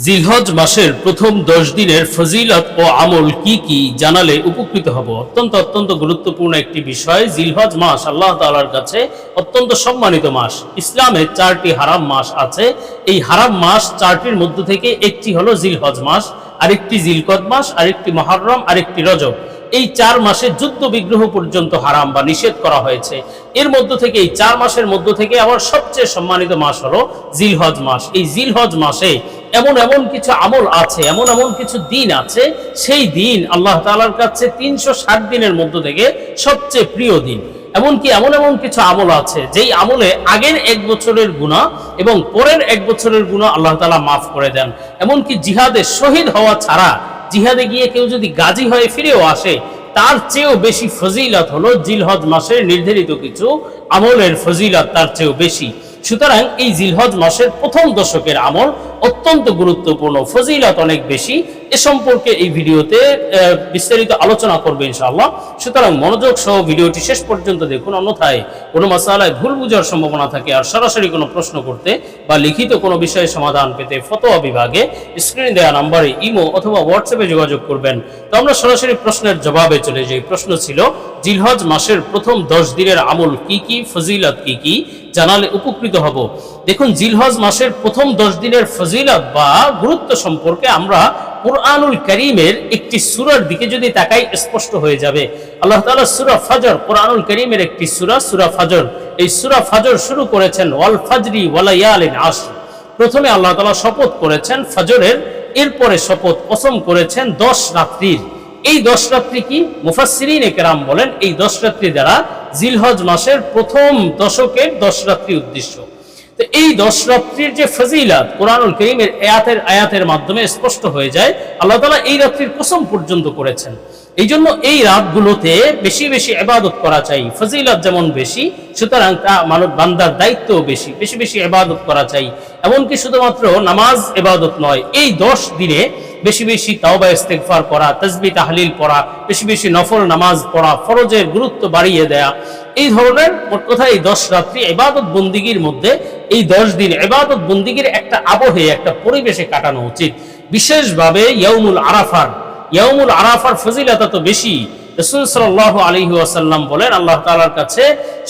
জিলহজ মাসের প্রথম 10 দিনের ফজিলত ও আমল কি কি জানালে উপকৃত হব। অত্যন্ত গুরুত্বপূর্ণ একটি বিষয়। জিলহজ মাস আল্লাহ তাআলার কাছে অত্যন্ত সম্মানিত মাস। ইসলামে 4টি হারাম মাস আছে। এই হারাম মাস 4টির মধ্য থেকে একটি হলো জিলহজ মাস, আরেকটি জিলকদ মাস, আরেকটি মুহররম, আরেকটি রজব। এই 4 মাসে যুদ্ধ বিগ্রহ পর্যন্ত হারাম বা নিষেধ করা হয়েছে। এর মধ্য থেকে এই 4 মাসের মধ্য থেকে আবার সবচেয়ে সম্মানিত মাস হলো জিলহজ মাস। এই জিলহজ মাসে এমন কিছু আমল আছে, এমন কিছু দিন আছে, সেই দিন আল্লাহ তাআলার কাছে 360 দিনের মধ্য থেকে সবচেয়ে প্রিয় দিন। এমনকি এমন কিছু আমল আছে যেই আমলে আগের 1 বছরের গুনাহ এবং পরের 1 বছরের গুনাহ আল্লাহ তাআলা মাফ করে দেন। এমনকি জিহাদে শহীদ হওয়া ছাড়া, জিহাদে গিয়ে কেউ যদি গাজী হয়ে ফিরেও আসে, তার চেয়েও বেশি ফজিলত হলো জিলহজ মাসের নির্ধারিত কিছু আমলের ফজিলত তার চেয়েও বেশি। সুতরাং এই জিলহজ মাসের প্রথম দশকের আমল অত্যন্ত গুরুত্বপূর্ণ, ফজিলত অনেক বেশি। এ সম্পর্কে এই ভিডিওতে বিস্তারিত আলোচনা করবে ইনশাআল্লাহ। সুতরাং মনোযোগ সহ ভিডিওটি শেষ পর্যন্ত দেখুন, অন্যথায় কোনো মাসালায় ভুল বুঝার সম্ভাবনা থাকে। আর সরাসরি কোনো প্রশ্ন করতে বা লিখিত কোনো বিষয়ে সমাধান পেতে ফতোয়া বিভাগে স্ক্রিনে দেওয়া নম্বরে ইমো অথবা হোয়াটসঅ্যাপে যোগাযোগ করবেন। তো আমরা সরাসরি প্রশ্নের জবাবে চলে যাই। প্রশ্ন ছিল, জিলহজ মাসের প্রথম 10 দিনের আমল কি কি, ফজিলত কি কি জানালে উপকৃত হব। দেখুন, জিলহজ মাসের প্রথম 10 দিনের ফজিলত বা গুরুত্ব সম্পর্কে আমরা কুরআনুল কারীমের একটি সূরার দিকে যদি তাকাই স্পষ্ট হয়ে যাবে। আল্লাহ তাআলা সূরা ফজর, কুরআনুল কারীমের একটি সূরা ফজর, এই সূরা ফজর শুরু করেছেন ওয়াল ফজরি ওয়ালায়ালিন আশর। প্রথমে আল্লাহ তাআলা শপথ করেছেন ফজরের, এরপরে শপথ কসম করেছেন 10 রাত্রির। এই 10 রাত্রি কি? মুফাসসিরিনে কেরাম বলেন এই 10 রাত্রি দ্বারা জিলহজ মাসের প্রথম দশকের 10 রাত্রি উদ্দেশ্য। তো এই 10 রাত্রির যে ফজিলত কুরআনুল কারীমের আয়াতের মাধ্যমে স্পষ্ট হয়ে যায়। আল্লাহ তাআলা এই রাত্রির কসম পর্যন্ত করেছেন। এই জন্য এই রাতগুলোতে বেশি বেশি ইবাদত করা চাই। ফজিলত যেমন বেশি, সুতরাং তা মানব বান্দার দায়িত্বও বেশি, বেশি বেশি ইবাদত করা চাই। এমনকি শুধুমাত্র নামাজ ইবাদত নয়, এই 10 দিনে বেশি বেশি তাওবা ইস্তেগফার করা, তাসবিহ তাহলিল পড়া, বেশি বেশি নফল নামাজ পড়া, ফরজের গুরুত্ব বাড়িয়ে দেয়া, এই ধরনের মোট কথা এই 10 রাত্রি ইবাদত বন্দিগির মধ্যে এই 10 দিন ইবাদত বন্দিগির একটা আবহে, একটা পরিবেশে কাটানো উচিত। বিশেষভাবে ইয়াউমুল আরাফার ফজিলত তো বেশি। রাসূল সাল্লাল্লাহু আলাইহি ওয়াসাল্লাম বলেন, আল্লাহ তাআলার কাছে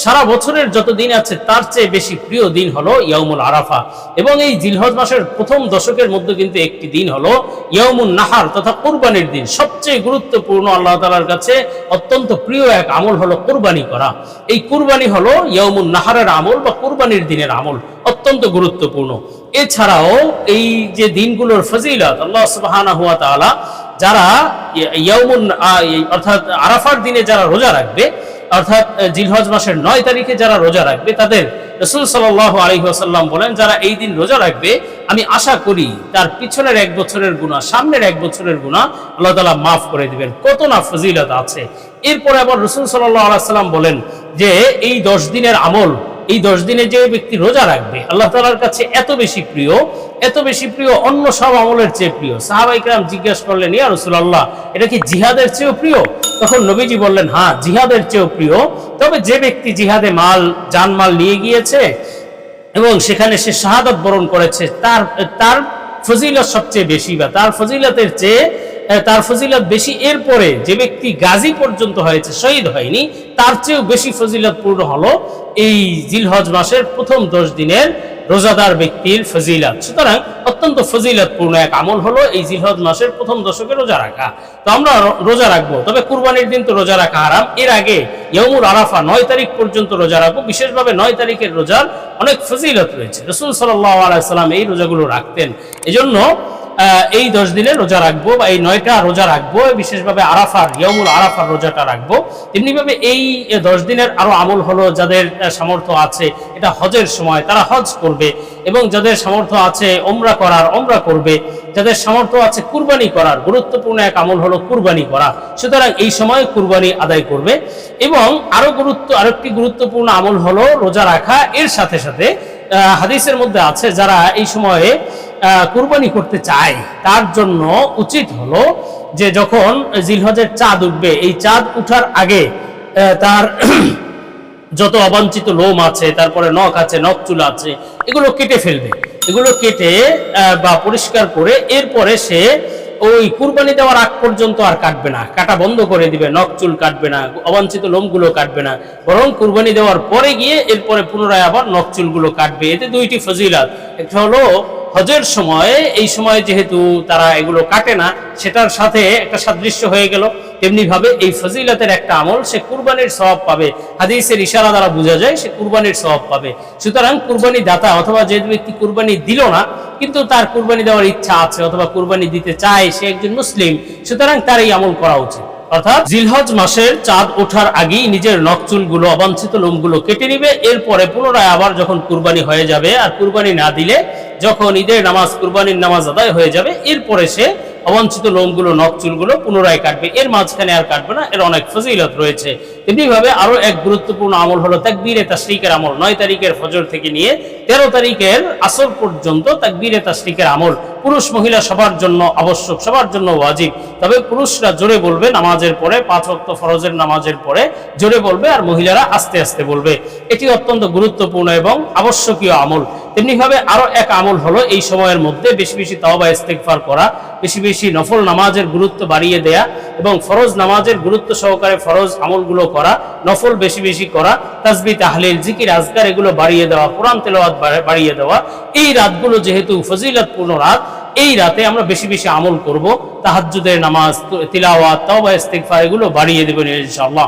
সারা বছরের যত দিন আছে তার চেয়ে বেশি প্রিয় দিন হলো ইয়াউমুল আরাফা। এবং এই জিলহজ মাসের প্রথম দশকের মধ্যে কিন্তু একটি দিন হলো ইয়াউমুন নাহার তথা কুরবানির দিন। সবচেয়ে গুরুত্বপূর্ণ, আল্লাহ তাআলার কাছে অত্যন্ত প্রিয় এক আমল হলো কুরবানি করা। এই কুরবানি হলো ইয়াউমুন নাহারের আমল বা কুরবানির দিনের আমল, অত্যন্ত গুরুত্বপূর্ণ। এছাড়াও এই যে দিনগুলোর ফজিলত, আল্লাহ সুবহানাহু ওয়া তাআলা যারা অর্থাৎ আরাফার দিনে যারা রোজা রাখবে, অর্থাৎ জিলহজ মাসের 9 তারিখে যারা রোজা রাখবে, তাদের রাসূল সাল্লাল্লাহু আলাইহি ওয়াসাল্লাম বলেন, যারা এই দিন রোজা রাখবে আমি আশা করি তার পিছনের 1 বছরের গুনাহ, সামনের 1 বছরের গুনাহ আল্লাহ তাআলা মাফ করে দিবেন। কত না ফজিলত আছে। এরপরে আবার রাসূল সাল্লাল্লাহু আলাইহি ওয়াসাল্লাম বলেন যে এই 10 দিনের আমল, এই 10 দিনে যে ব্যক্তি রোজা রাখবে আল্লাহ তাআলার কাছে এত বেশি প্রিয়, অন্য সব আমলের চেয়ে প্রিয়। সাহাবায়ে কেরাম জিজ্ঞাসা করলেন, ইয়া রাসূলুল্লাহ, এটা কি জিহাদের চেয়েও প্রিয়? তখন নবীজি বললেন, হ্যাঁ, জিহাদের চেয়েও প্রিয়। তবে যে ব্যক্তি জিহাদে জানমাল নিয়ে গিয়েছে এবং সেখানে সে শাহাদাত বরণ করেছে, তার ফজিলত সবচেয়ে বেশি, বা তার ফজিলতের চেয়ে তার ফজিলত বেশি। এরপরে যে ব্যক্তি গাজী পর্যন্ত হয়েছে, শহীদ হয়নি, তার চেয়েও বেশি ফজিলতপূর্ণ হলো এই জিলহজ মাসের প্রথম 10 দিনের রোজাদার ব্যক্তির ফজিলত। সুতরাং অত্যন্ত ফজিলতপূর্ণ এক আমল হলো এই জিলহজ মাসের প্রথম দশকে রোজা রাখা। তো আমরা রোজা রাখবো, তবে কুরবানির দিন তো রোজা রাখা হারাম। এর আগে ইয়াউমুল আরাফা 9 তারিখ পর্যন্ত রোজা রাখবো। বিশেষভাবে 9 তারিখের রোজার অনেক ফজিলত রয়েছে। রাসূল সাল্লাল্লাহু আলাইহি ওয়াসাল্লাম এই রোজাগুলো রাখতেন। এজন্য এই 10 দিনে রোজা রাখবো বা এই 9টা রোজা রাখবো, বিশেষভাবে ইয়াউমুল আরাফার রোজাটা রাখবো। তেমনিভাবে এই 10 দিনের আরো আমল হলো, যাদের সামর্থ্য আছে এটা হজের সময় তারা হজ করবে, এবং যাদের সামর্থ্য আছে ওমরা করবে, যাদের সামর্থ্য আছে কুরবানি করার, গুরুত্বপূর্ণ এক আমল হলো কুরবানি করা। সুতরাং এই সময় কুরবানি আদায় করবে। এবং আরেকটি গুরুত্বপূর্ণ আমল হলো রোজা রাখা। এর সাথে সাথে হাদিসের মধ্যে আছে, যারা এই সময়ে কুরবানি করতে চায় তার জন্য উচিত হলো যে যখন জিলহজের চাঁদ উঠবে, এই চাঁদ উঠার আগে তার যত অবাঞ্ছিত লোম আছে, তারপরে নখ আছে, নখ চুল আছে, এগুলো কেটে ফেলবে। এগুলো কেটে বা পরিষ্কার করে এরপরে সে ওই কুরবানি দেওয়ার আগ পর্যন্ত আর কাটবে না, কাটা বন্ধ করে দিবে, নখ চুল কাটবে না, অবাঞ্ছিত লোমগুলো কাটবে না, বরং কুরবানি দেওয়ার পরে গিয়ে এরপরে পুনরায় আবার নখ চুলগুলো কাটবে। এতে দুইটি ফজিলাত, একটা হলো হজের সময়, এই সময় যেহেতু তারা এগুলো কাটে না সেটার সাথে একটা সাদৃশ্য হয়ে গেল, তেমনি ভাবে এই ফজিলতের একটা আমল, সে কুরবানির সওয়াব পাবে, হাদিসের ইশারা দ্বারা বোঝা যায় সে কুরবানির সওয়াব পাবে। সুতরাং কুরবানি দাতা অথবা যে ব্যক্তি কুরবানি দিল না কিন্তু তার কুরবানি দেওয়ার ইচ্ছা আছে অথবা কুরবানি দিতে চায়, সে একজন মুসলিম, সুতরাং তার এই আমল করা উচিত। অর্থাৎ জিলহজ মাসের চাঁদ ওঠার আগেই নিজের নখ চুলগুলো, অবাঞ্ছিত লোমগুলো কেটে নিবে, এরপরে পুনরায় আবার যখন কুরবানি হয়ে যাবে, আর কুরবানি না দিলে যখন ঈদের নামাজ, কুরবানির নামাজ আদায় হয়ে যাবে, এরপরে সে অবাঞ্ছিত লোমগুলো, নখ চুলগুলো পুনরায় কাটবে, এর মাঝখানে আর কাটবে না। এর অনেক ফজিলত রয়েছে। তেমনি ভাবে আরো এক গুরুত্বপূর্ণ আমল হলো তাকবীরে তাশরিকের আমল। 9 তারিখের ফজর থেকে নিয়ে 13 তারিখের আসর পর্যন্ত তাকবীরে তাশরিকের আমল পুরুষ মহিলা সবার জন্য আবশ্যক, সবার জন্য ওয়াজিব। তবে পুরুষরা জোরে বলবে নামাজের পরে, 5 ওয়াক্ত ফরজের নামাজের পরে জোরে বলবে, আর মহিলারা আস্তে আস্তে বলবে। এটি অত্যন্ত গুরুত্বপূর্ণ এবং আবশ্যকীয় আমল। তেমনি ভাবে আরো এক আমল হলো এই সময়ের মধ্যে বেশি বেশি তাওবা ইস্তেগফার করা, বেশি বেশি নফল নামাজের গুরুত্ব বাড়িয়ে দেয়া এবং ফরজ নামাজের গুরুত্ব সহকারে ফরজ আমলগুলো করা, নফল বেশি বেশি করা, তাসবিহ, তাহলিল, জিকির, আজকার এগুলো বাড়িয়ে দেওয়া, কোরআন তেলাওয়াত বাড়িয়ে দেওয়া। এই রাতগুলো যেহেতু ফজিলতপূর্ণ রাত, এই রাতে আমরা বেশি বেশি আমল করব। তাহাজ্জুদের নামাজ, তিলাওয়াত, তাওবা ইস্তেগফার এগুলো বাড়িয়ে দেবেন ইনশাআল্লাহ।